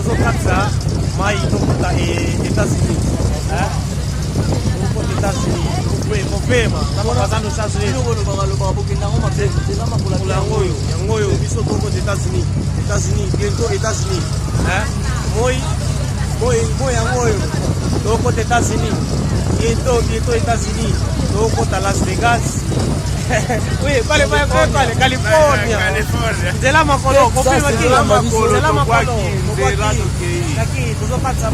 tozokatisa mai tokota États-Unis. Tokota États-Unis. Kopema tango baza nos États-Unis. Yangoyo biso tokota États-Unis. États-Unis bientôt États-Unis. Moi yangoyo tokota États-Unis. Bientôt États-Unis. Tokota Las Vegas. Oui, pale California. Zela makolo, kopima ki. Zela makolo. Taki, tozokatisa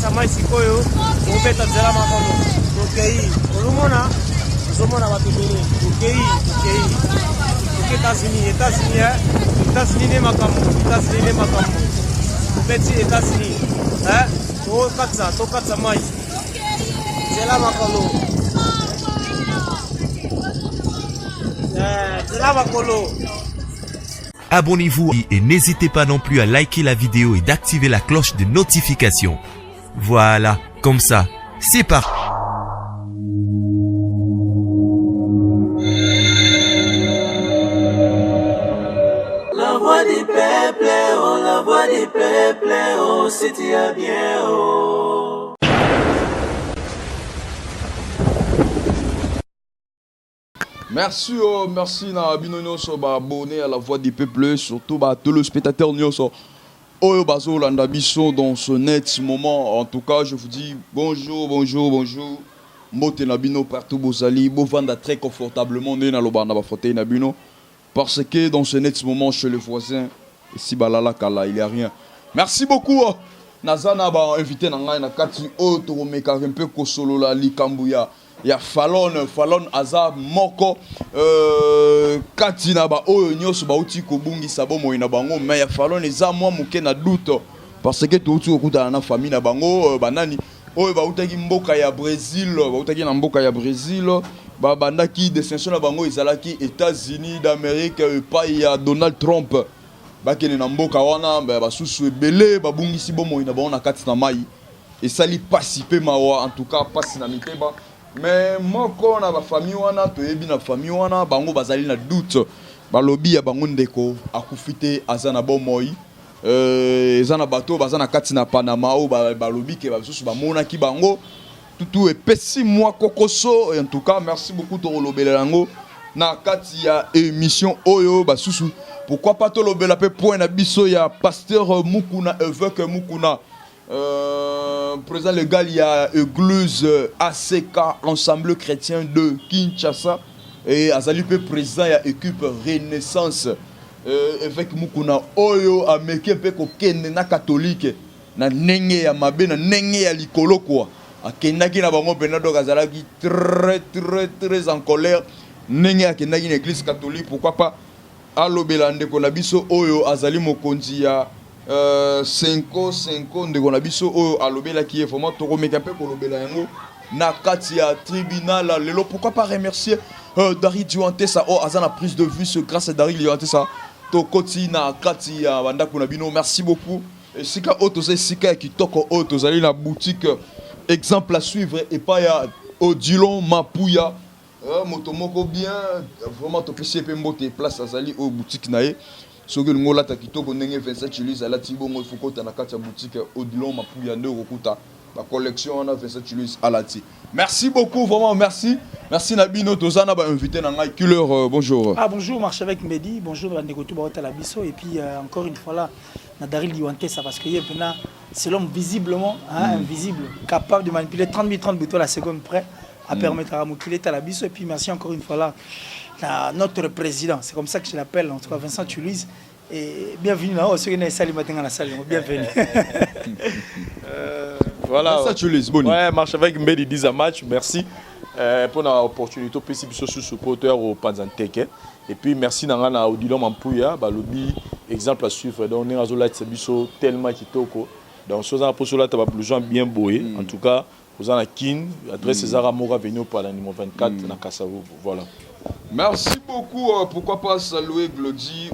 mai sikoyo. Tobeta zela makolo. Tokei. Olumona, tozomona bato bele. Tokei. États-Unis ne makambo. Tobeti États-Unis. Tokatisa mai. Zela makolo. Abonnez-vous et n'hésitez pas non plus à liker la vidéo et d'activer la cloche de notification. Voilà, comme ça, c'est parti. La voix du peuple, oh, la voix du peuple, oh, c'était bien, oh. Merci, merci Nabino Nyoso, abonné à la voix du peuple, surtout tous les spectateurs Nyoso. Oyo Bazo Landabiso dans ce net moment. En tout cas, je vous dis bonjour. Mote Nabino partout Bozali, Bovanda très confortablement Nena Lobanda Bafote Nabino. Parce que dans ce net moment chez les voisins, si balala kala, il n'y a rien. Merci beaucoup. Nazana ba invité Nanga na kati auto meka un peu kosolo la likambuya. Il y a Fallon Azar Moko Katina ba oyo nyos ba uti ko bungi sabo mo ina bango mais ya Fallon eza moi muke na doute parce que to uti okuta na famille na bango banani oyo ba utaki mboka ya Brésil ba bandaki destination na bango ezalaki États-Unis d'Amérique pa ya Donald Trump ba kene na mboka wana ba susu ebele ba bungi si bomo ina bango na katina mai et sali participer mawa en tout cas passe na miteba. Mais moi quand on a famille wana to yebi na famille wana bango bazali na doute balobi ya bango ndeko akufite azana bomoi ezana bato bazana kati na Panama o balobi ke basusu bamona ki bango tout epesi moi kokoso en tout cas merci beaucoup to lobela yango na kati ya émission oyo basusu pourquoi pas to lobela pe point na biso ya pasteur Mukuna évêque Mukuna président légal, il y a Église ACK, l'ensemble chrétien de Kinshasa. Et Azalipe président, il y a équipe Renaissance. Avec Mukuna Oyo, Ameke Peko Kenena catholique. Na nenge ya mabe, na nenge ya likolo quoi. A Kenaki na bango Bernardo Gazalaki très en colère. Nenge ya Kenaki na église catholique, pourquoi pas Allo Belande Konabiso Oyo, Azali Mokonzi ya 5 ndeko na biso oyo alobela ki vraiment to meka pe ko lobela yango na kati ya tribunal lelo pourquoi pas remercier Dari Diwanté ça oh azana prise de vue ce grâce à Dari Diwanté ça to koti na kati ya bandako na bino merci beaucoup et sika auto c'est sika ki toko auto zali na boutique exemple à suivre et pas ya Odilon Mapuya motomoko bien vraiment to pesi pe mbote place azali au boutique nae. Ce que nous avons fait, 27 chilises à la Tibongo, il faut qu'on ait une boutique Odilon Mapuya de Rokuta. La collection, on a 27 chilises à la Ti. Merci beaucoup, vraiment, merci. Merci Nabino, Tozana, invité dans la Killer. Bonjour. Ah, bonjour, marche avec Mehdi. Bonjour, Bandegotou Baotalabiso. Et puis, encore une fois là, Nadari Liwanté, ça parce que c'est l'homme visiblement, invisible, capable de manipuler 30 boutons à la seconde près, à permettre à Moukile Talabiso. Et puis, merci encore une fois là. Notre président, c'est comme ça que je l'appelle, en tout cas Vincent Tulouise. Et bienvenue là, ceux qui sont matin dans la salle, bienvenue. Voilà. Vincent Tulouise, bon. Ouais, marche avec Mbedi 10 à match, merci pour l'opportunité de sur ce supporter au Panzanteke. Et puis merci Nangana Odilon Mapuya, lobby, exemple à suivre. Donc on est à Zola Tsebiso, tellement kitoko. Donc ce sont pour cela, tu as plus gens bien beaux. En tout cas, vous en avez Kin, adresse César Amora venu par l'animaux 24 dans Kassavo. Voilà. Merci beaucoup. Pourquoi pas saluer Glody,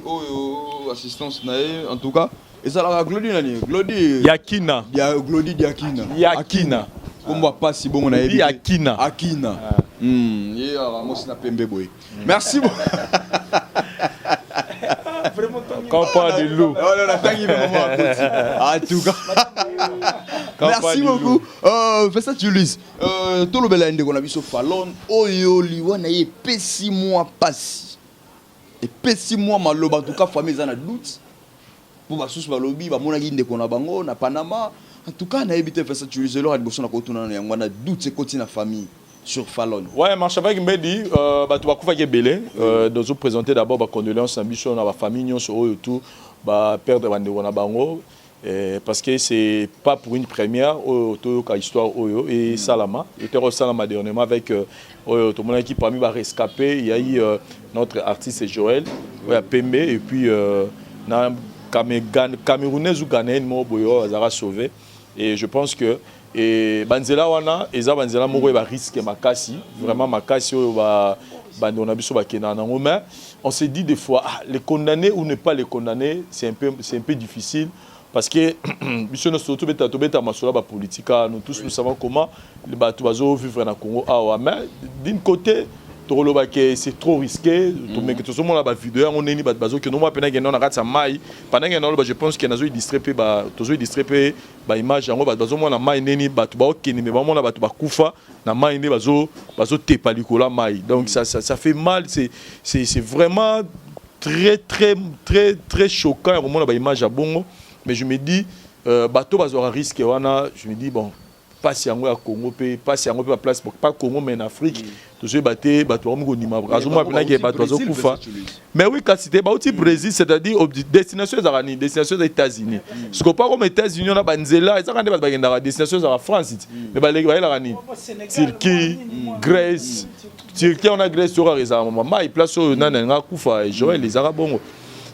assistance Nae. En tout cas, et ça la Glody Nani. Glody. Yakina. Glody Yakina. Yakina. Comment pas si bon on a dit Akina. Akina. Merci beaucoup. Quand on parle du loup. En tout cas. Merci beaucoup. Fessa Julius. Tout le bel qu'on a vu sur Fallon. Oyo liwana ye pesi mois passe. Et pesi mois maloba en tout cas famille en a doute. Pour ba sous balobi ba mona ginde qu'on a bango na Panama. En tout cas na éviter Fessa Julius lo adboso na kotuna na ngwana doute c'est côté na famille. Sur Fallon. Ouais, marche avec Mbedi, tu vas couper belé. Nous vous présenter d'abord ma condoléances à mission à la famille, sur eux tout, perdre Bandewona Bango, parce que c'est pas pour une première, autour de l'histoire et Salama. J'étais au Salama dernièrement avec tout le monde qui parmi va rescapé. Il y a eu notre artiste Joël, Pembe, et puis Camerounais ou Ghanéen, ils ont sauvé. Et je pense que et banzela wana eza banzela moko ba risque makasi vraiment makasi ba bandona biso ba kena nango mais on se dit des fois les condamner ou ne pas les condamner c'est un peu difficile parce que biso no surtout beta masola ba politique nous tous nous savons comment les bateaux bazo vivre na Congo mais d'un côté c'est trop risqué. Mais que tout le monde a des vidéos, on est bateau que nous moi pendant que nous on a sa maille pendant que je pense que nous avons distribué ba image en bateau moi na maille neni bateau ba okeni mais vraiment na bateau ba kufa na maille ne bateau te palikola maille donc ça fait mal c'est vraiment très choquant au moment la image à bongo mais je me dis bateau bazo risque wana je me dis bon pas si à Congo pas si à place pas Congo mais en Afrique tout ce batté bateau ngo nima azuma pena que bateau kufa mais oui quand c'était au Brésil c'est-à-dire destination des États-Unis ce que pas comme États-Unis on a banzela ils ont des destination de la France mais ba la rani Turquie Grèce Turquie on a Grèce sur raison maman il place au nana kufa et Joël les arabes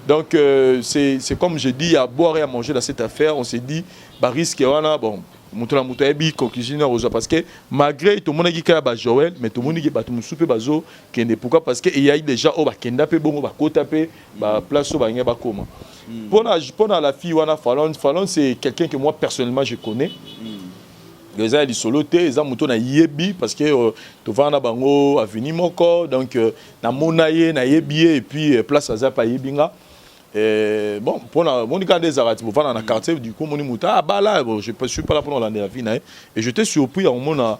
donc c'est comme je dis à boire et à manger dans cette affaire on s'est dit bah risque on a bon Moutona Moutaebi conclusion parce que malgré tout le monde qui a Joël mais tout le monde qui a tout soupe bazo qui est pourquoi parce que il y a déjà au bakenda pe bongo bakota pe ba place au banya bakoma pour la fille wana Fallon c'est quelqu'un que moi personnellement je connais les gens du soloté les gens moutona yebi parce que tu vas na bango avenir moko donc na monaye na yebi et puis place aza pa yebinga. Bon, pour la des arrêts, pour faire dans le quartier, du coup, mon imouta, bah là, je ne suis pas là pour la vie. Et j'étais surpris à un moment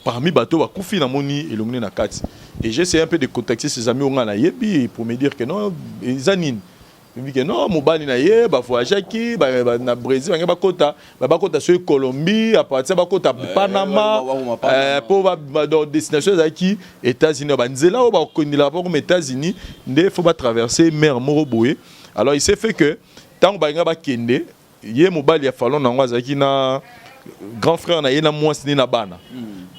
parmi bateaux, à Koufi, dans mon nid et l'ongné na Kati. Et j'essaie un peu de contacter ses amis au Nganayebi pour me dire que non, ils animent. Je me dis que non, mon bani na ye, bah voyager qui, bah na Brésil, bah kota sur Colombie, à partir bah kota Panama, pour dans destination qui États-Unis, bah nzela ou bah connait là pour États-Unis, il faut pas traverser mer Moroboé. Alors il s'est fait que tant bah nga bah kende, ye mon bali a fallu na ngwa qui na grand frère na ye na moi sini na bana.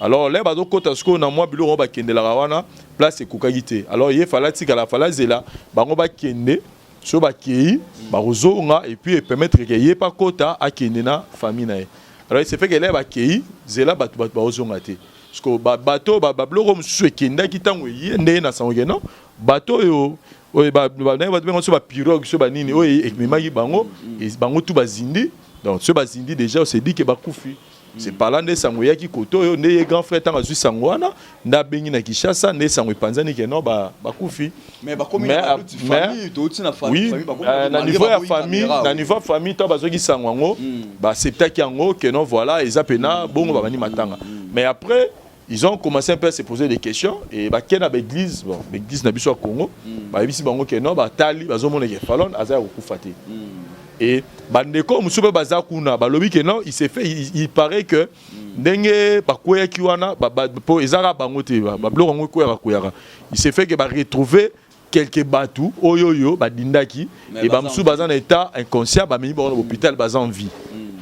Alors là bah donc kota sko na moi bilo ba kende la wana place ekukagité. Alors ye fala tika la fala zela bah ngo ba kende so bakei barozonga et puis permettre que y ait pas quota à kenena famille na. Alors c'est fait que là bakei zela batu barozonga te parce que bateau bloko musu ekenda kitango yende na sango non bateau yo ba so ba pirogue so ba nini oye ekmemaki bango et bango tout bazindi donc so bazindi déjà on s'est dit que bakufi. C'est par là que Sangoya qui koto yo né grand frère tant azu Sangwana na bengi na Kishasa né Sangoy Panzani que non ba kufi mais ba comme famille to na famille na niveau ya famille na niveau famille to bazoki Sangwango ba septaki yango que non voilà ils apena bongo ba bani matanga mais après ils ont commencé un peu à se poser des questions et ba kena ba église bon l'église na biso Congo ba bisi bango que non ba tali bazo mona ke Fallon aza kokufate. Et bandeko musuba bazakuna balobi que non il s'est fait il paraît que ndenge bakoya kiwana po ezara bangote ba bloko ngo koya koyaka il s'est fait que ba retrouver quelques bateaux oyoyo badindaki et ba musu bazana état inconscient ba mini ba hôpital bazan vie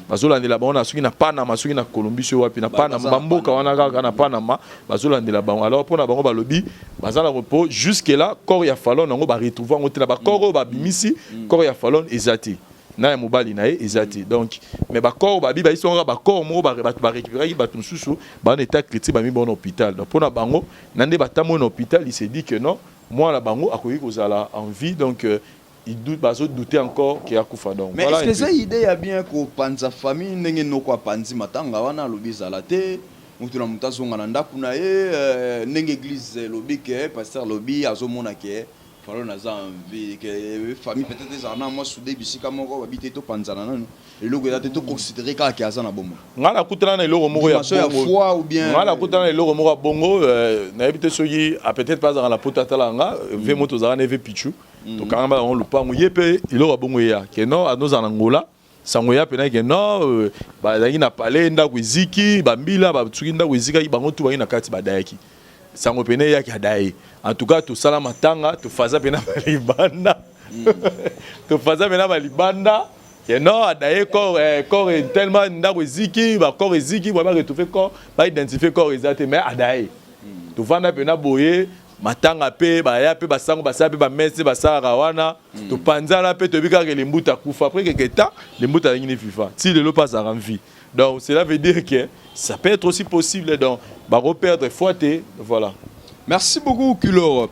bazolandela bango na soki na Panama soki na Colombie so wapi na Panama bamboka wana kaka na Panama bazolandela bango alors pona bango balobi bazana repos jusque là corps ya Fallon nango ba retrouver ngo te na ba corps ba bimisi corps ya Fallon ezati na mobali na ezati donc mais ba corps ba bi ba isonga ba corps mo ba récupérer ba tunsusu ba en état critique ba mi bon hôpital donc pona bango nande ba tamo na hôpital il s'est dit que non moi la bango akoyi kozala en vie donc il doute bazo douter encore qu'il y a kufa donc mais voilà, est-ce que ça idée ya bien ko panza famille ndenge noko panzi matanga wana lobiza la te mutu na mutazo ngana ndaku na ye ndenge église lobi ke pasteur lobi azomona ke falo naza envie que famille peut-être des arna moi soudé bisika moko habiter to panzana nanu et loko eza to considérer kaka aza na bomo ngala kutana na eloko moko ya foi ou bien ngala kutana na eloko moko ya bongo na habiter soki a peut-être pas dans la potata nga ve moto za na ve pichu to kanga on lupango yepe eloko bongo ya que non à nos angola sango ya pena que non ba zangi na palais nda kwiziki ba mbila ba tsuki nda kwizika bango tu ba na kati ba dayaki sango pena ya ki hadaye en tout cas tout sala matanga to faza pena balibanda to faza pena balibanda que non adaye corps tellement nda kwiziki ba corps eziki ba retrouver corps ba identifier corps exact mais adaye to vanda pena boye matanga pe ba ya pe ba sango ba sa pe ba messe ba sa rawana to panzala pe to bika que les mbuta kufa après quelque temps les mbuta ngini fifa si le pas en vie donc cela veut dire que ça peut être aussi possible donc ba reperdre foité voilà. Merci beaucoup Kulor.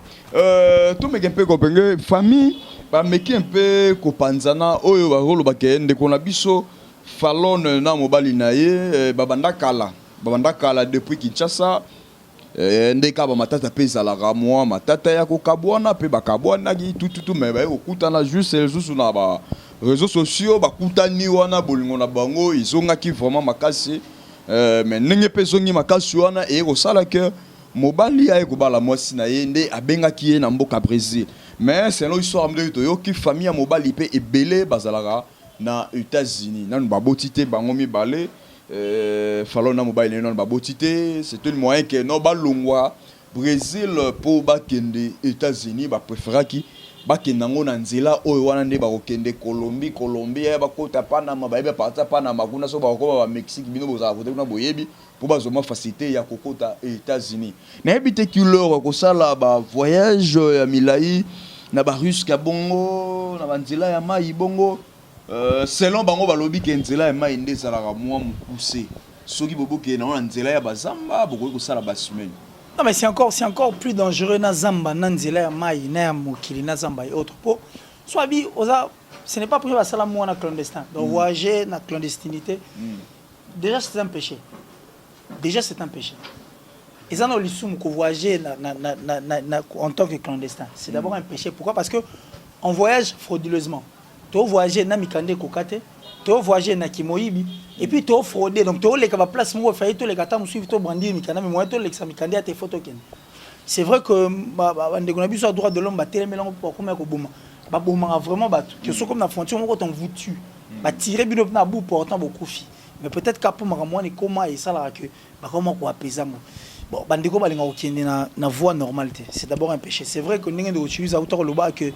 Tout me un peu comprendre famille ba meki un peu ko panzana oyo ba rolo ba kende ko na biso falon na mobali na ye babanda kala depuis Kinshasa ndeka ba matata pesa la ramwa matata ya ko kabwana pe ba kabwana gi tout mais ba okutana juste les jours na ba réseaux sociaux ba kutani wana bolingo na bango izonga ki vraiment makasi mais ndenge pe zongi makasi wana e ko sala que mobali ya ko bala mwasi na yende abenga ki ye na mboka Brésil mais c'est une histoire de to yo ki famille ya mobali pe ebele bazalaka na États-Unis nanu ba botité bango mi balé fallait na mobile non babotité c'est un moyen que non balongwa Brésil pour bakende États-Unis ba préféra ki bakendango na nzela oyo wana nde ba kokende Colombie ba kota Panama ba parta Panama kuna so ba ko ba Mexique bino boza voter kuna boyebi pour bazoma facilité ya kokota États-Unis na ebite kuleur ko sala ba voyage ya milai na ba russe ka bongo na ba nzela ya mai bongo. Selon bango balobi ke nzela ya mai nde salaka mwa mukuse soki boboke na nzela ya bazamba boko ko sala ba semaine. Non mais c'est encore plus dangereux na zamba na nzela ya mai na ya mokili na zamba et autres po soit bi oza ce n'est pas pour sala mwa na clandestin donc voyager na clandestinité déjà c'est un péché et ça no lisum ko voyager en tant que clandestin c'est d'abord un péché. Pourquoi? Parce que on voyage frauduleusement. Tu voyager na mikande kokate, tu voyager na kimoyibi et puis tu frauder donc tu les ka place mo fayi to les kata mo suivre to brandir mikanda mais moi to les mikande à tes photos ken. C'est vrai que ndeko na biso droit de l'homme ba telemelango pour comme ko boma. Ba boma vraiment ba que so comme na frontière mo ko ton vous tue. Ba tirer bino na bout portant beaucoup fi. Mais peut-être qu'apo makamwa ni comment et ça la que ba comment ko apaiser mo. Bon, bandeko balinga okende na voie normalité. C'est d'abord un péché. C'est vrai que ndenge de utiliser auteur le bas que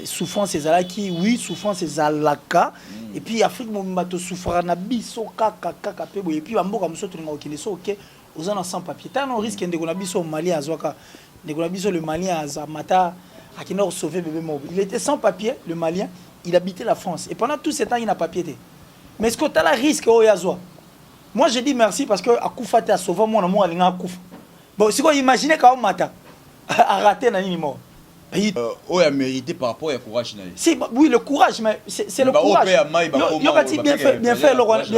souffrance ezalaki oui souffrance ezalaka et puis Afrique mombato souffra na biso kaka pe boye et puis bamboka moso to linga okende so OK aux sans papier. Tant on risque ndeko na biso Mali azwaka ndeko na biso le Malien azamata akina sauver bébé mobile. Il était sans papier le Malien, il habitait la France et pendant tout ce temps il n'a papier. Mais est-ce que tu as la risque au yazwa? Moi je dis merci parce que akufa te a sauvé mon amour alinga akufa. Bon si quoi imaginez quand mata a raté na nini mort. Oh a mérité par rapport au courage na. Si oui le courage mais c'est le courage. Yo bien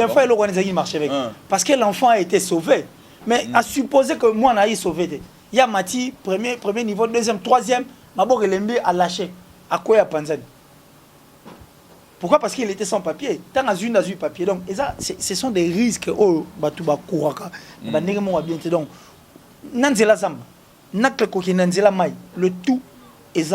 fait l'organiser marché avec parce que l'enfant a été sauvé. Mais à supposer que moi on a sauvé. Il y a Mati premier niveau, deuxième, troisième, Mabor Elembe a lâché à quoi à Panzani. Pourquoi? Parce qu'il était sans papier. Tant à une papier. Donc, ce sont des risques. Oh, Batouba Kouraka. Donc, Nanzela Zamba, Nakle Koki Nanzela Mai, le tout est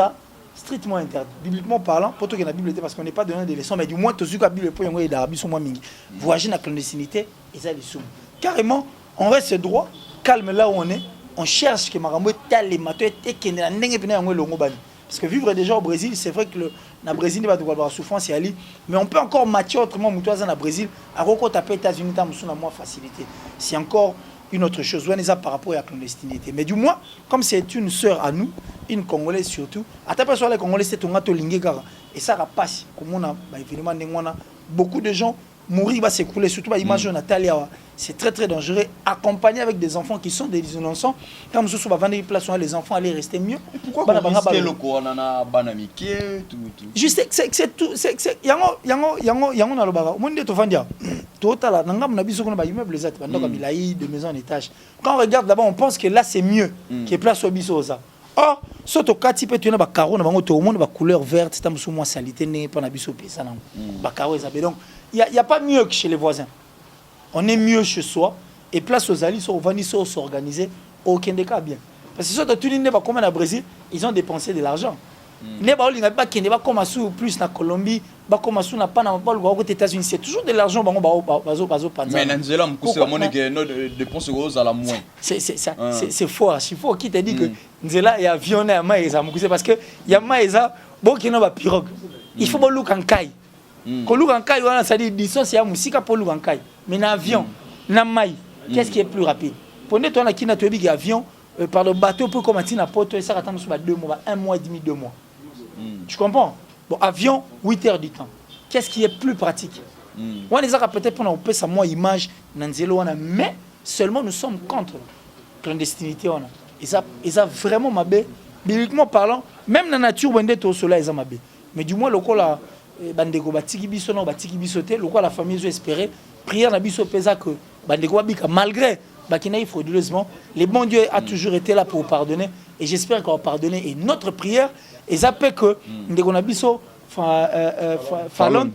strictement interdit. Bibliquement parlant, pour tout que la Bible était, parce qu'on n'est pas donné des leçons, mais du moins, tout ce que la Bible est d'Arabie, sont moins mingi. Voyager dans la clandestinité, et ça, les sous. Carrément, on reste droit, calme là où on est, on cherche que Marambo tel les matins et qu'il n'y a pas de longo bani. Parce que vivre déjà au Brésil, c'est vrai que le Brésil va avoir souffrance et ali, mais on peut encore matcher autrement mutuaza na Brésil à roko taper États-Unis ta musuna moins facilité. C'est encore une autre chose. On est ça par rapport à la clandestinité. Mais du moins, comme c'est une sœur à nous, une Congolaise surtout, à ta personne les Congolais c'est ton gato lingegara et ça passe comme on a évidemment beaucoup de gens mourir va s'écrouler surtout bah image Natalia c'est très très dangereux accompagné avec des enfants qui sont des innocents quand nous sommes vendre des places les enfants allaient rester mieux. Pourquoi risquer le corona banamike tout juste c'est tout c'est yango na lobaka monde to vandia total na ngam na biso kuna ba immeuble zat bando ka milai de maison en étage quand on regarde là-bas on pense que là c'est mieux que place au biso ça Or, surtout quand tu peux tenir des carreaux, tout le monde a couleur verte, c'est un peu moins salité, n'est pas n'abisso ça non. Des carreaux, donc il y a pas mieux que chez les voisins. On est mieux chez soi et place aux alliés, sur venir s'organiser, aucun des cas bien. Parce que surtout tout le monde va comme au Brésil, ils ont dépensé de l'argent. Ne ba olinga ba kende ba koma sou plus na Colombie ba koma sou na pas na ba aux États-Unis c'est toujours de l'argent bango bazo panza mais nanzela mkusi la monnaie que nos dépenses gros à la moins c'est faux il faut qui te dit que nzela ya avion na maïza mkusi parce que ya maïza bon qui na ba pirogue il faut ba look en kai ko look en kai wana ça dit distance ya musika pour look en kai mais na avion na maï qu'est-ce qui est plus rapide prenez toi na kina to bi avion par le bateau pour commencer na poto et ça attend sur 2 mois 1 mois et demi 2 mois. Tu comprends? Bon, avion, 8 heures du temps. Qu'est-ce qui est plus pratique? On les a peut-être pour nous ça moi image mais seulement nous sommes contre la clandestinité. Ils ont vraiment mabé. Bibliquement parlant, même dans la nature, on est au soleil, ils ont mabé. Mais du moins, le coup là, bandeko batiki biso non batiki bisoté, le coup la famille veut espérer prière na biso pesa que bandeko bika malgré bakinaï frauduleusement, le bon Dieu a toujours été là pour pardonner et j'espère qu'on va pardonner et notre prière et ça fait que ndeko na biso Fallon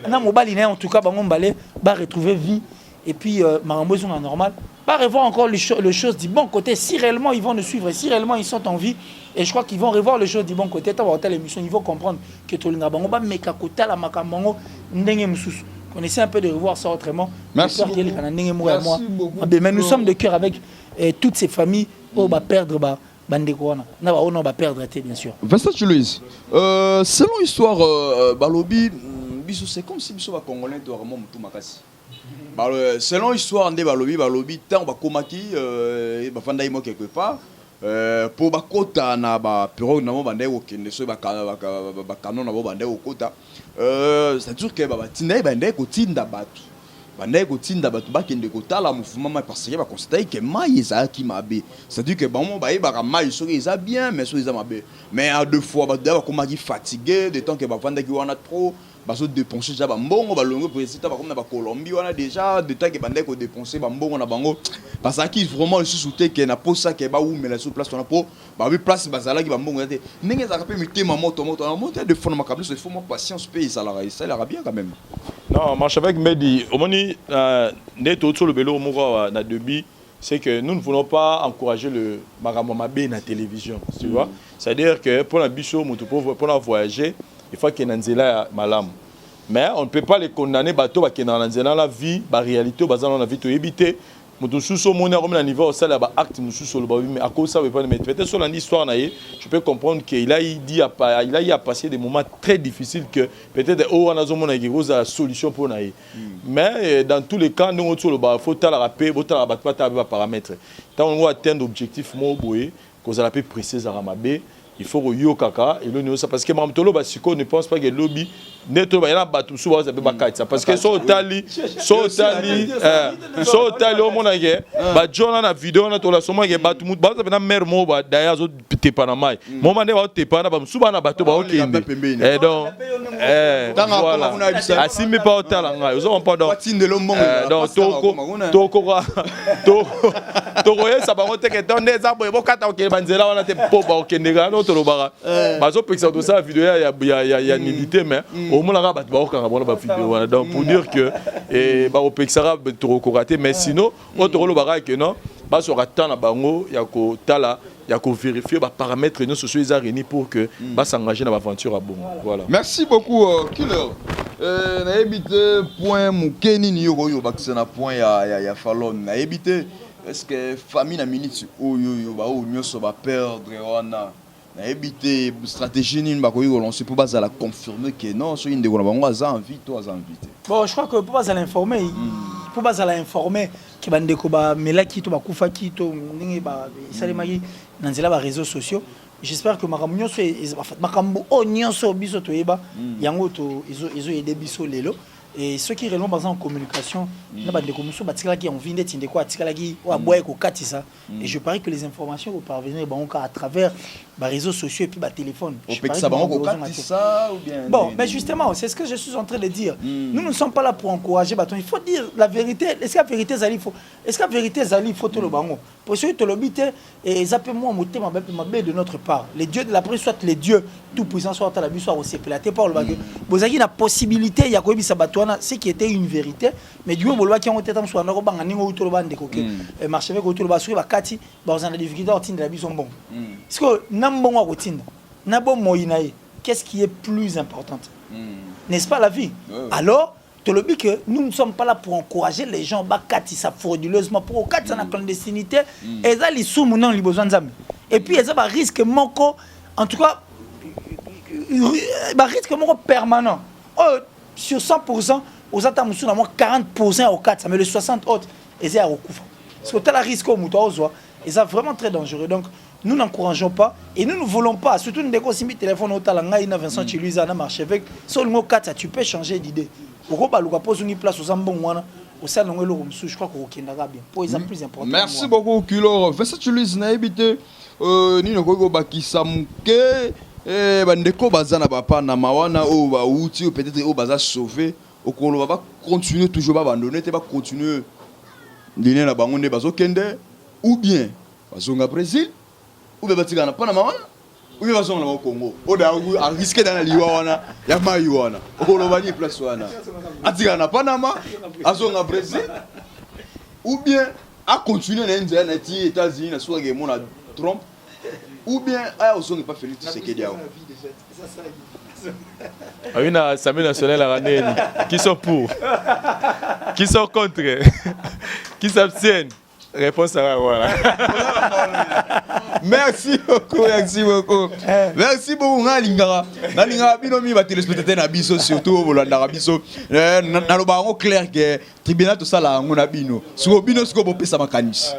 na mobali en tout cas bango mbalé ba retrouver vie et puis marambo sont normal pas revoir encore les choses du bon côté si réellement ils vont nous suivre si réellement ils sont en vie et je crois qu'ils vont revoir les choses du bon côté tant voir telle émission ils vont comprendre que tolinga bango ba meka kota la makambango ndenge mususu on essaie un peu de revoir ça autrement. Merci beaucoup. Mais nous sommes de cœur avec toutes ces familles où on va perdre bandeko wana na ba on va perdre bien sûr. Vincent Louise, selon histoire balobi biso c'est comme si biso ba congolais to vraiment mutu makasi. Selon histoire ndé balobi tant ba komaki ba fanda imo quelque part pour ba kota na ba pirogue na mo bande ko kende so ba kanon na bo bande ko kota c'est sûr que ba tinda bande ko tinda batu bande ko tinda batu ba kende ko tala mouvement parce que ba constater que mai ezaki mabe c'est dire que ba mo ba ba mai so eza bien mais so eza mabe mais à deux fois ba komaki fatigué de temps que ba fanda ki wana trop baso dépenser déjà bambongo balongo président comme na ba Colombie on a déjà de temps que bande ko dépenser bambongo na bango parce que vraiment se souté que na posa que ba ou mais la sous place on a pour ba oui place bazala ki bambongo té ndenge za kapé mitema moto na monter de fond makabli il faut mon patience paye ça ira bien quand même non marche avec Medi au moni neto sur le vélo moko na debi c'est que nous ne voulons pas encourager le maramamabé na télévision tu vois c'est-à-dire que pour la bicho moto pour la voyager il faut qu'il y ait un zéla malam. Mais on ne peut pas les condamner bateau qui est dans la vie, la réalité, dans la vie, tu éviter. Mon sous mon niveau ça là acte mon sous mais à cause ça veut pas mettre peut-être sur l'histoire je peux comprendre qu'il a il a passé des moments très difficiles que peut-être on a une solution pour naï mais dans tous les cas nous sur le bas faut la rappeler faut la battre pas paramètres tant on va atteindre objectif mo boye cause la paix précise à Ramabé il faut que yo kaka et le ça parce que mamtolo basiko ne pense pas que lobby neto ba yana batu suba ça peut pas ça parce que so tali au monde que ba jona na vidéo na to la soma que batu mut ba ça na mer mo ba daya zo te pana mai moment ne ba te pana ba suba na batu ba okende et donc voilà asimi pas otala ngai ils ont pas donc toko ça ba ngote que ton des abo bo kata okende banzela wana te po ba okende ga no to lo bara bazo pexer to ça vidéo ya nilité mais au moins là batu ba okanga bona ba vidéo wana donc pour dire que et ba opexera to ko raté mais sinon autre lo bara que non ba so rata na bango ya ko tala il y a qu'à vérifier les paramètres nous sociaux les réunis pour que bah s'engager dans l'aventure à bon voilà merci beaucoup Killer na éviter point mukeni ni yo bakisana point ya Fallon na éviter est-ce que famille na minute oyo ba o nyoso ba perdre wana na éviter stratégie ni ba ko lancer pour base à la confirmer que non so inde ko na bango aza envie toi aza invité bon je crois que pour base à l'informer pour base à l'informer qui bande ko ba melaki to ba kufa ki to ndenge ba salemaki dans les réseaux sociaux j'espère que makambo nyonso makambo o nyonso biso to yeba yango to izo aider biso lelo Et ceux qui réellement basés en communication, qui ont vu des de quoi, et je parie que les informations vont parvenir à travers les réseaux sociaux et puis les téléphones. Bon, mais justement, c'est ce que je suis en train de dire. Nous ne sommes pas là pour encourager. Il faut dire la vérité. Est-ce que la vérité il faut tout le bango? Pour ceux qui le bitent, et zappez-moi de notre part. Les dieux de la presse, soit les dieux tout-puissants, soit à la bus, soit au CPLAT, par le bague. Vous avez la possibilité, il y a quoi, ce qui était une vérité, mais du moment qui ont été dans le banc, autour de bande de coquets, et marché avec autour de bas, sur la cati, dans un difficulté, on tient de la bison bon. Parce que n'ambon à routine, n'abon moïnaï, qu'est-ce qui est plus important? N'est-ce pas la vie? Alors, tu le dis que nous ne sommes pas là pour encourager les gens à ça frauduleusement, pour ça la clandestinité, et ça les sous mon les besoins d'amis. Et puis, ça va risque manquant, en tout cas, risque manquant permanent. Sur 100%, aux attaques, nous avons 40% au 4, ça met le 60 autres, et c'est à recouvrir. Parce que tu as le risque au mouton, et c'est vraiment très dangereux. Donc, nous n'encourageons pas, et nous ne voulons pas, surtout nous déconseillons le téléphone au talanga, il y a Vincent Chiluisa, on a marché avec, sur le mot 4, tu peux changer d'idée. Je crois que bien. Plus important. Merci beaucoup, Kilo. Vincent Chiluisa, ni no ko bakisa muke bandeko bazana papa na mawana o ba outi peut-être o baza sauver o kolo ba continuer toujours ba abandonner te ba continuer dîner na bango ne bazo kende ou bien bazonga Brésil ou bien batika na pana mawana ou bien bazonga na Congo o da a risquer dans la liwana ya maywana o kolo ba ni place wana atika na Panama azonga Brésil ou bien a continuer na India na ti États-Unis na soa mon Trump ou bien on n'est pas Félix Tshisekedi. Oui, na Assemblée nationale à Ranel. Qui sont pour? Qui sont contre? Qui s'abstiennent? Réponse à voilà. Merci beaucoup, merci beaucoup. Merci beaucoup, Nalingara. Nalingara, binomi va téléspectateur na biso surtout au Bolanda biso. Na lo baron clair que tribunal tout ça là ngona bino. Sur bino ce ko bopesa makanis.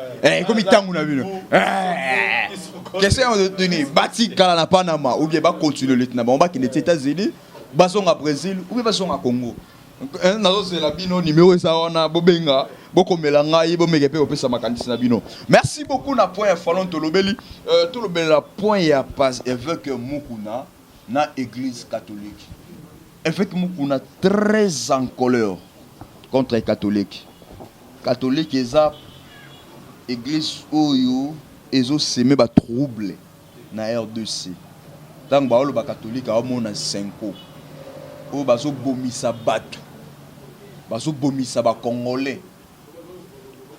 Comme itangu na bino. Question de tenir bati kala na Panama ou bien ba continuer le na ba qui les États-Unis, basonga Brésil ou bien basonga Congo. Nazo c'est la bino numéro ça wana bobenga boko melanga yibo megepe opesa makanisi na bino. Merci beaucoup na point Fallon Tolobeli. Tolobeli la point ya passe avec Mukuna na église catholique. Avec Mukuna très en colère contre les catholiques. Catholique eza église oyo ezo semé ba trouble na R2C. Tant ba lo ba catholique a mona 5 ans. O bazo bomisa batu. Bazo bomisa ba congolais.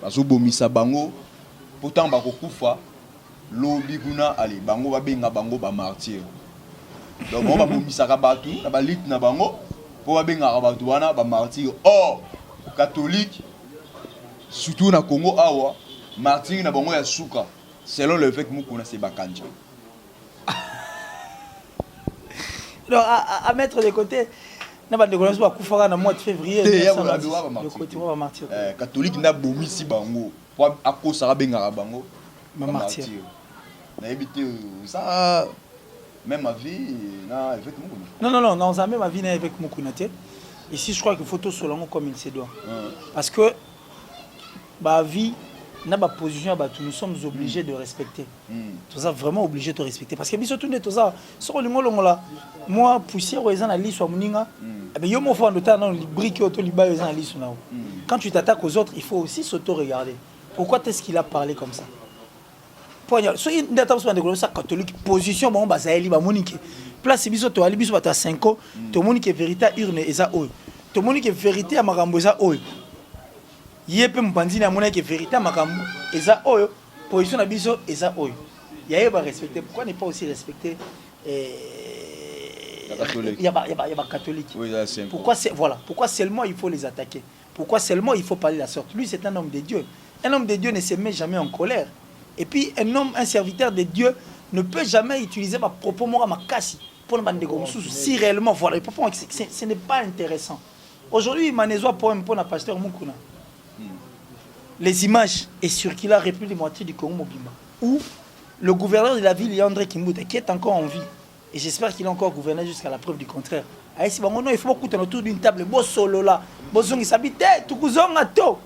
Bazo bomisa bango. Pourtant ba kokufa lobi kuna ali bango ba benga bango ba martyr. Donc on va bomisa ka batu na ba lit na bango pour ba benga ka batu wana ba martyr. Or catholique surtout na Congo awa martyr na bango ya suka. Selon le fait que Mukuna c'est Bakanja. Alors, à mettre de côté, nous avons découvert que Koufara dans le mois de février. Le côté va martyr. Catholique n'a boumi si bango. Pour à cause ça benga bango. Martyr. Na évité ça même ma vie na avec Mukuna. Non, on a même ma vie avec Mukuna. Ici, je crois que photo sur l'angle comme il se doit. Parce que ma vie na ba position nous sommes obligés de respecter. Tout ça vraiment obligé de respecter parce que biso tout tout ça sur le ngolo là moi poussière aux na liso muninga ben yo mo fond de temps non brique auto liba aux na liso na. Quand tu t'attaques aux autres, il faut aussi s'auto-regarder. Pourquoi est-ce qu'il a parlé comme ça? Poignard so il n'attend pas de ça catholique position bon ba ça liba monique. Place biso to ali biso ba 5 ans, to monique vérité urne eza oy. To monique vérité à makambo eza oy. Yépe mpandini amona que vérité makambo eza oyo position na biso eza oyo ya ba respecter pourquoi ne pas aussi respecter il y a ba catholique oui, pourquoi seulement il faut les attaquer, pourquoi seulement il faut parler la sorte. Lui c'est un homme de Dieu, un homme de Dieu ne se met jamais en colère, et puis un serviteur de Dieu ne peut jamais utiliser ma propos mora makasi pour ne pas si réellement voilà ce n'est pas intéressant. Aujourd'hui manezo pour na pasteur Mukuna. Les images est circulent à la République démocratique du Congo Mobimba, où le gouverneur de la ville, André Kimbuta, qui est encore en vie, et j'espère qu'il est encore gouverneur jusqu'à la preuve du contraire, aisi bango non il faut beaucoup autour d'une table bo solo là bozongi sabité tukuzonga to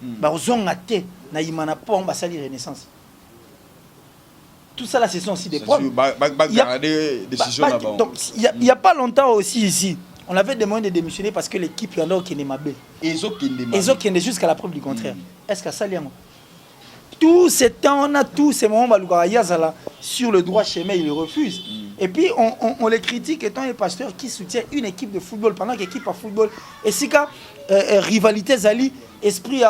ba ozonga te na imana pom ba sali renaissance. Tout ça là ce sont aussi des problèmes. Donc il y a pas longtemps aussi ici on avait demandé de démissionner parce que l'équipe y en a qui n'est mabé. Ils ont jusqu'à la preuve du contraire. Est-ce que ça liam tout ce temps, on a tous ces moments sur le droit chemin, ils le refusent. Et puis on les critique étant un pasteur qui soutient une équipe de football pendant que l'équipe à football. Et si quand rivalité Zali, esprit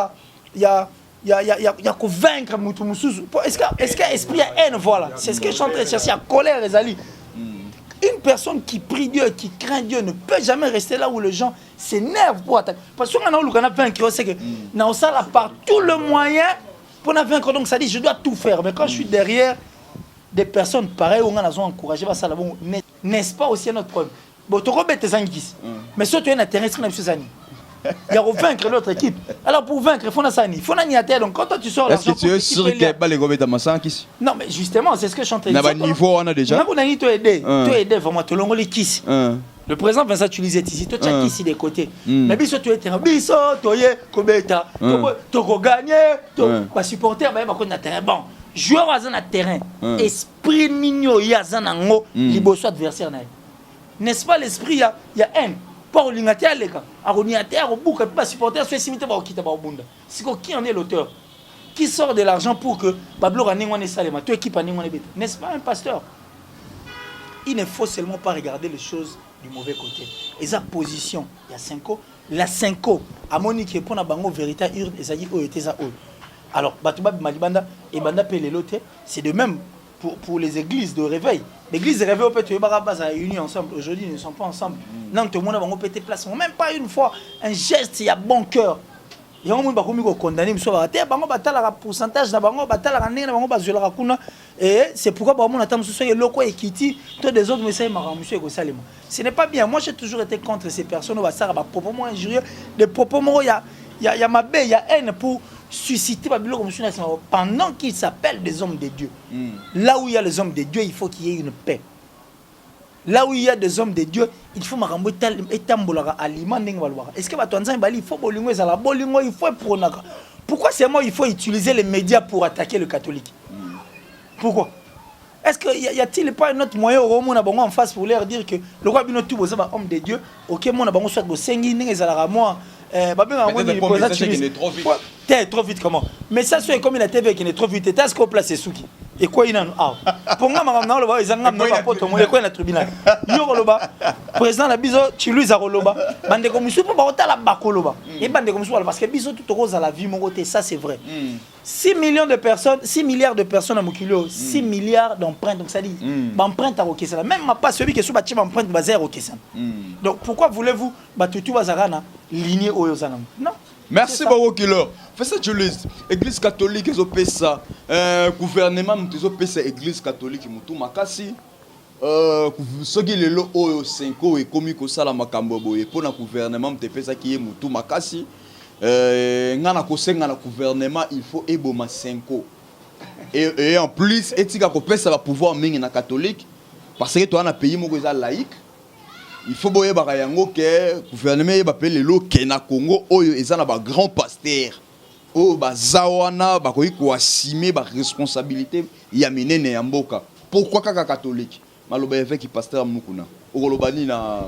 il y a qu'à vaincre Moutoumoussouzou. Est-ce qu'il y a esprit à haine, voilà. C'est ce que je suis en train de chercher, à colère Zali. Une personne qui prie Dieu, qui craint Dieu, ne peut jamais rester là où les gens s'énervent pour attaquer. Parce qu'on a vaincre, c'est que dans ça, par tout le moyen pour vaincre, donc ça dit je dois tout faire. Mais quand je suis derrière des personnes pareilles, on a encouragé, n'est-ce pas aussi notre problème? Bon, tu remets tes anguilles. Mais si tu es un terrestre, il y a vaincre l'autre équipe. Alors pour vaincre, il faut il faut donc quand toi tu sors l'argent. Est-ce que tu es sûr qu'il n'y a pas les gommes de non, mais justement, c'est ce que je suis en train de dire. Niveau, on a déjà. Tu as aidé vraiment, tu l'as kiss. Le président Vincent tu lisais ici, toi tu as ici des côtés. Mais biso tu es terrain, biso tu es kobeta, tu gagner, tu vas supporter, mais par contre na terrain bon. Joueur à na terrain, esprit mignon ya zanango, liboso adversaire na. N'est-ce pas l'esprit il y a haine. Pas au lingataire les gars, à au bouc, pas supporter, soit simité ba okita ba bunda. C'est qui en est l'auteur? Qui sort de l'argent pour que Bablo Raningwane Salema, toi équipe Raningwane Beta. N'est-ce pas un pasteur? Il ne faut seulement pas regarder les choses du mauvais côté. Et sa position, il y a 5 ans. La 5 ans, à Monique, pour la bango vérité, il y a alors, Batouba Malibanda et Banda Pelelote, c'est de même pour les églises de réveil. L'église de réveil, au peut être réunis ensemble. Aujourd'hui, ils ne sont pas ensemble. Non, tout le monde a pété place. Même pas une fois, un geste, il y a bon cœur. Il y a un monde qui est condamné, pourcentage et c'est pourquoi on attend que locaux et Kitty, tous les autres messages ce n'est pas bien. Moi j'ai toujours été contre ces personnes qui ont propos injurieux, des propos il y a ma baie, il y a haine pour susciter pendant qu'ils s'appellent des hommes de Dieu. Là où il y a les hommes de Dieu, il faut qu'il y ait une paix. Là où il y a des hommes de Dieu, il faut marambo etambola aliment ndengbalwa. Est-ce que batonza mbali il faut bolingo ezala bolingo il faut pronaka. Pourquoi c'est moi il faut utiliser les médias pour attaquer le catholique? Pourquoi? Est-ce qu'il y a-t-il pas un autre moyen au monde en face pour leur dire que le roi bino tout boza homme de Dieu, OK mon bango soit bo sengi ndengezala moi t'es trop vite comment? Mais ça c'est comme il a TV qui est trop vite, est-ce qu'on place Suki? Et quoi il en a? Pour moi maman le ba ezanga na poto mo quoi na tribunal. Yo loba président la biso tu lui za loba. Bande comme musu pour ba otala bakoloba. Et bande comme musu parce que biso tout rose à la vie mon côté ça c'est vrai. 6 millions de personnes, 6 milliards de personnes à Mokilo, 6 milliards d'empreintes donc ça dit empreinte à Okesana. Même pas celui qui est sous bâti empreinte bazar Okesana. Donc pourquoi voulez-vous batutu bazarana lignée au Yozanam? Non. Merci beaucoup Killer. Fais ça Julius. Église catholique ils ont fait ça. Gouvernement ils ont fait ça église catholique mutu makasi. Ceux qui le au 5 ans et comme ko sala makambo boye pour na gouvernement te fait ça qui est mutu makasi. Ngana ko senga na gouvernement il faut eboma 5 ans. Et en plus etika ko pesa ba pouvoir mingi na catholique parce que toi na pays moko za laïque. Il faut boyer barayango que gouvernement y appelle le Kenya Congo oyo ezana ba grand pasteur o ba zawana ba ko assumer ba responsabilité ya minene ya mboka. Pourquoi kaka catholique maloba évêque pasteur mukuna okolobani na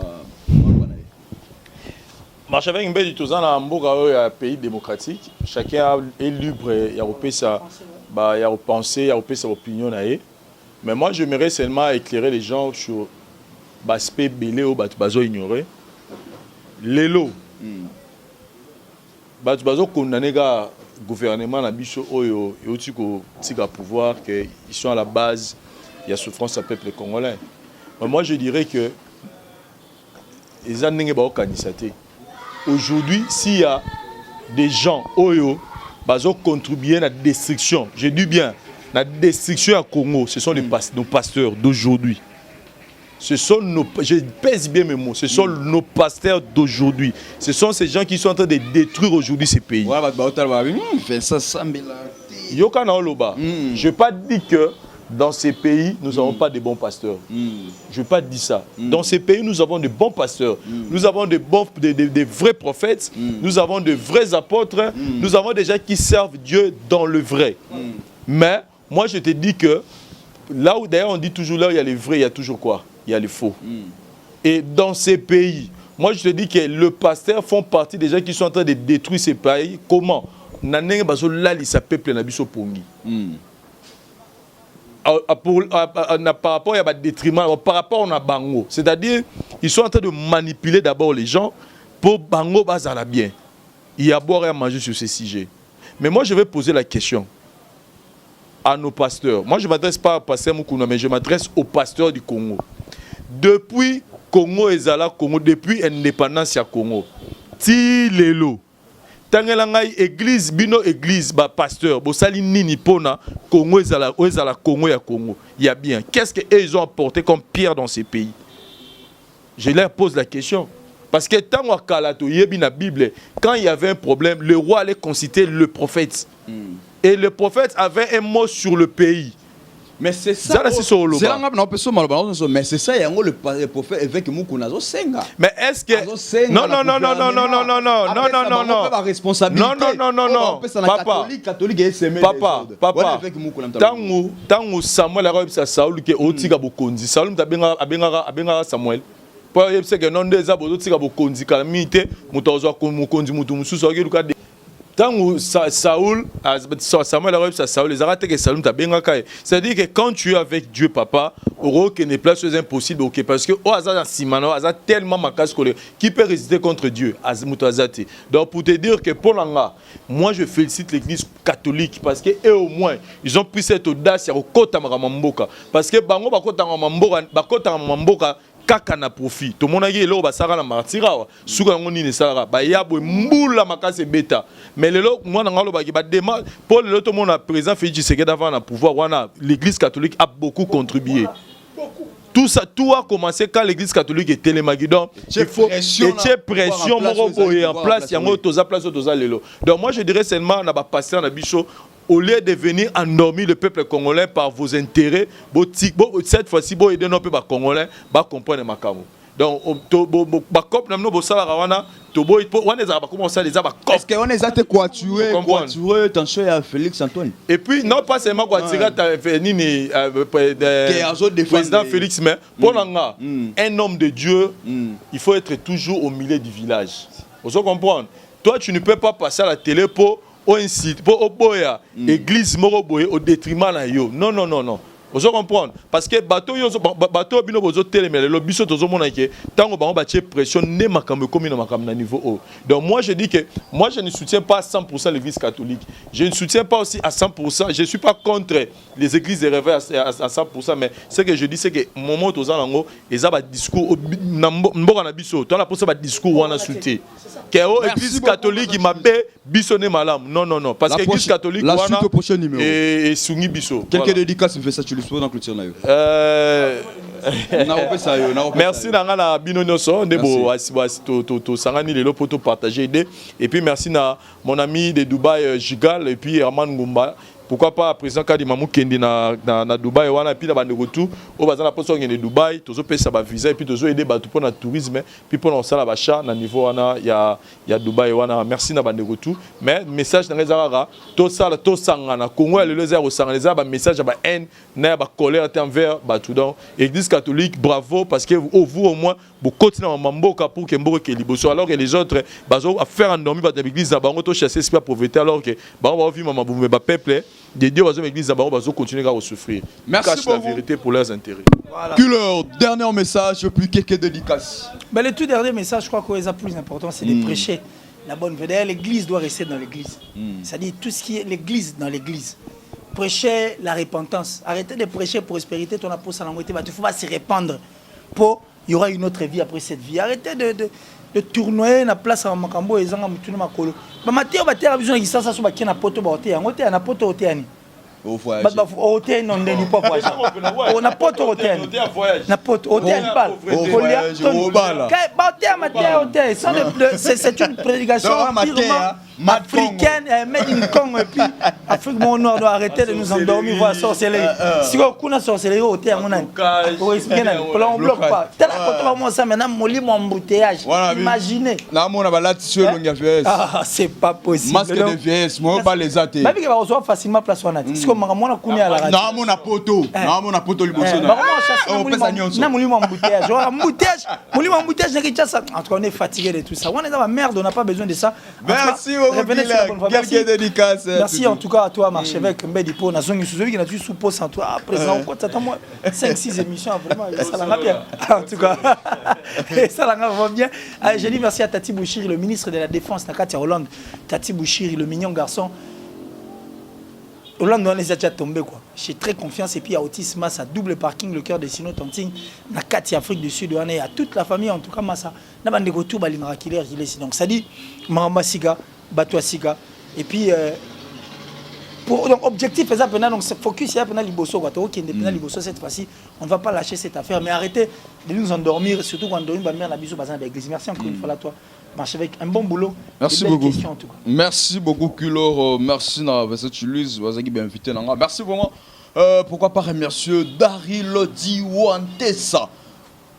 marche avec une belle tout en mboka un pays démocratique, chacun est libre et a repensé bah il a repensé, il a repensé sa opinion naé. Mais moi j'aimerais seulement éclairer les gens sur l'aspect belé au bazo ignoré. Lelo. Bazo condamné ga gouvernement na biso oyo et aussi ko tika pouvoir que ils sont à la base il y a souffrance au peuple congolais. Mais moi je dirais que les années ba okanisate. Aujourd'hui, s'il y a des gens oyo bazo contribuer à la destruction, je dis bien la destruction à Congo, ce sont nos pasteurs d'aujourd'hui. Ce sont nos, je pèse bien mes mots, ce sont nos pasteurs d'aujourd'hui. Ce sont ces gens qui sont en train de détruire aujourd'hui ces pays. Je n'ai pas dit que dans ces pays, nous n'avons pas de bons pasteurs. Je ne vais pas dire ça. Dans ces pays, nous avons de bons pasteurs. Nous avons des vrais prophètes. Nous avons de vrais apôtres. Nous avons des gens qui servent Dieu dans le vrai. Mais moi, je te dis que là où d'ailleurs on dit toujours là où il y a les vrais, il y a toujours quoi? Il y a les faux. Et dans ces pays, moi je te dis que le pasteur font partie des gens qui sont en train de détruire ces pays. Comment? Par rapport à détriment, par rapport à Bango. C'est-à-dire, ils sont en train de manipuler d'abord les gens pour Bango bazala bien. Il y a à boire et à manger sur ces sujets. Mais moi, je vais poser la question à nos pasteurs. Moi, je ne m'adresse pas au pasteur Moukouna, mais je m'adresse aux pasteurs du Congo. Depuis Congo et Zala Congo, depuis l'indépendance du Congo, ti lelo. Tangelangai église bino église ba pasteur bo sali nini pona Congo ezala Congo ya Congo. Il y a bien. Qu'est-ce que ils ont apporté comme pierre dans ces pays? Je leur pose la question. Parce que tant wa kalato yebi na Bible, quand il y avait un problème, le roi allait consulter le prophète. Et le prophète avait un mot sur le pays. Mais c'est ça. Mais c'est ça, il y a le prophète évêque Moukouna Senga. Mais est-ce que non. Papa. Tangu Samuel a réussi à Saül qui otika bokonzi. Saül abenga Samuel. Pour yebse que non des abo otika bokonzi calamité mutozwa mukonzi mutu mususu okiruka. Tant Saül, Samuel a réussi à Saül, les arrêtés que Saül t'a bien caillé. C'est-à-dire que quand tu es avec Dieu, papa, au que n'est pas chose impossible, ok, parce que au hasard Simano, au hasard tellement ma casse collée, qui peut résister contre Dieu, Azmutazati. Donc pour te dire que pour l'anga, moi je félicite l'Église catholique parce que eux au moins ils ont pris cette audace au kota maramamboka, parce que bango bakota mamboka kaka na profit to mona ye lo basara na martira suka ngoni ne sara ba yabo mbula makase beta mais lelo moi na ngalo ba ki ba dema pour le to mona président Félix Tshisekedi avant na pouvoir wana l'église catholique a beaucoup contribué. Tout ça, tout a commencé quand l'église catholique était les Magidon. Il faut pression en place, il y a une place lelo. Donc moi je dirais seulement na ba passer na bicho. Au lieu de venir endormir le peuple congolais par vos intérêts, cette fois-ci, vous aidez nos peuples congolais à comprendre ma camo. Donc, est-ce qu'on est à quaturer, attention à Félix Antoine. Et puis, non pas seulement quaturer, président Félix, mais pour un homme de Dieu, il faut être toujours au milieu du village. Vous comprenez? Toi, tu ne peux pas passer à la télé pour église moroboye au détriment na yo. Non. Vous comprenez? Parce que bateau bino bozo télémé le biso tozo mona ke tango bango ba pression ne makambe comme na niveau haut. Donc moi je dis que moi je ne soutiens pas à 100% l'église catholique. Je ne soutiens pas aussi à 100%, je suis pas contre les églises de réveil à 100%, mais ce que je dis c'est que moment tozo nango eza ba discours mboka na biso, to na posa ba discours wana souté. Que l'église catholique m'a bé bisonné malam. Non parce que l'église catholique la suite au prochain numéro et soumis biso. Quelques dédicaces me fait ça tu le souhaites dans clôture na yo. Merci na bino nyoso ndebo to sangani lelo poto partager idée et puis merci na mon ami de Dubaï Jigal et puis Herman Ngumba. Pourquoi pas président Kadi Mamou Kendi na Dubaï wana et puis na bande retour au bazana poso ngene Dubaï tozo pesa ba visa et puis tozo aider ba tout pour na tourisme puis pour na sala bacha na niveau wana ya Dubaï wana merci na bande retour mais message na ngezara to sala to sanga na Congo le lezero sanga les ba message ba haine na ba colère envers ba tout donc église catholique bravo parce que vous au moins vous continuez à mamboka pour que mboka ke liboso alors que les autres bazo à faire endormir ba l'église na bango to chasser esprit pauvreté alors que ba va vivre maman ba peuple de Dieu va l'église na bango bazo continuer à souffrir. Merci cache la vérité pour leurs intérêts. Voilà. Leur dernier message puis quelques dédicaces. Ben, le tout dernier message, je crois que le plus important, c'est de prêcher la bonne nouvelle. L'église doit rester dans l'église. C'est-à-dire tout ce qui est l'église dans l'église. Prêcher la repentance. Arrêtez de prêcher prospérité, ton apôtre Salangoté, il faut pas se répandre. Il y aura une autre vie après cette vie. Arrêtez de tournoyer la place à Makambo et Zanga Mutuna Makolo. Mamateo va ter besoin de ça sur qui na poto ba hotel. Ngote na poto hotel. Au voyage. Hôtel non n'est pas voyage. On a pas hôtel. Na pot hôtel parle. Au bal. C'est une prédication purement africaine, made in Congo, et puis Afrique Noire doit arrêter de nous endormir, voir sorcellerie. Si on a sorcellerie, on bloque pas. Tel que ça maintenant, mon embouteillage. Imaginez. C'est pas possible. Masque de vieillesse, moi pas les athées. Même si on reçoit facilement place on a. Est-ce que moi on connaît à la radio? Non, mon apoto. Non, mon apoto liboso. On peut s'agner. Non, mon embouteillage. Embouteillage, en tout cas, on est fatigué de tout ça. On est dans la merde, on n'a pas besoin de ça. Merci beaucoup. Quelques dédicaces. Merci en tout cas à toi, Marchevêque Mbedipo. On a zongi sous qui n'a tu sous poste en toi. Présent, quoi, t'attends moi 5-6 émissions, vraiment. Ça l'a bien. En tout cas, ça l'a vraiment bien. Je dis merci à Tati Bouchiri, le ministre de la Défense, Nakatia Hollande. Tati Bouchiri, le mignon garçon. Hollande, on les a déjà tombés, quoi. J'ai très confiance. Et puis, à Otis Massa, double parking, le cœur de Sino Tanting, Nakati, Afrique du Sud, on est à toute la famille, en tout cas, Massa. N'a de retour, Balinra Killer, il est donc, ça dit, Maramba Siga, Batwa Siga. Et puis, donc, objectif, donc, focus, il y a un liboso, quoi. Qui est indépendant liboso cette fois-ci. On ne va pas lâcher cette affaire, mais arrêtez de nous endormir, surtout quand on dormit, on va biso, bazin avec l'église. Merci encore une fois à toi. Marche avec un bon boulot. Merci beaucoup. Merci beaucoup, Kulor. Merci na Toulouse. Merci vraiment. Pourquoi pas remercier Daryl Diwantessa.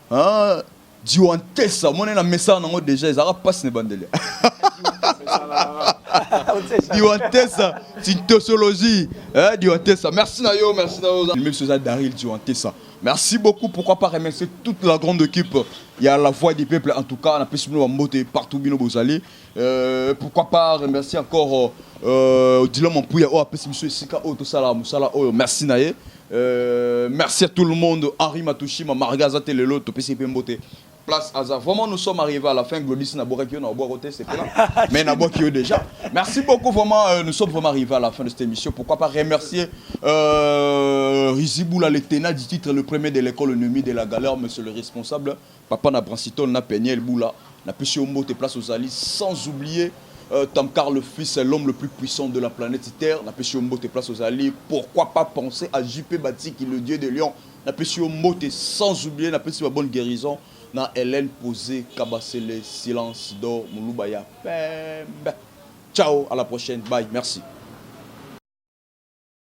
Hein? Diwantessa. Moi, on a mis ça déjà. Ils n'ont pas ce bandele. Diwantessa. C'est une tossologie. Diwantessa. Merci Nayo. Merci Nayo. Même chose à Daryl Diwantessa. Merci beaucoup. Pourquoi pas remercier toute la grande équipe. Il y a la voix des peuples. En tout cas, on a pu se monter partout. Pourquoi pas remercier encore Dylan Mampouya. Merci Naye. Merci à tout le monde. Henri Matouchi, Margaza Telelo, Topesi Mbote. Place Hazard. Vraiment, nous sommes arrivés à la fin. Glodis Naborakio, Naborakote, c'est là. Mais Naborakio déjà. Merci beaucoup, vraiment. Nous sommes vraiment arrivés à la fin de cette émission. Pourquoi pas remercier Riziboula, le ténat du titre, le premier de l'école ennemi de la galère, monsieur le responsable. Papa Nabrancitol, Napeniel Boula, Napeshiombo, Place aux Ali, sans oublier. Tamkar le fils, l'homme le plus puissant de la planète Terre, Napeshiombo, Place aux Ali. Pourquoi pas penser à JP Bati, qui est le dieu des lions, Napeshiombo, sans oublier, Napeshiombo, bonne guérison. Na Hélène Posé, Kabasele, Silence d'Or, Mouloubaya. Ciao, à la prochaine. Bye, merci.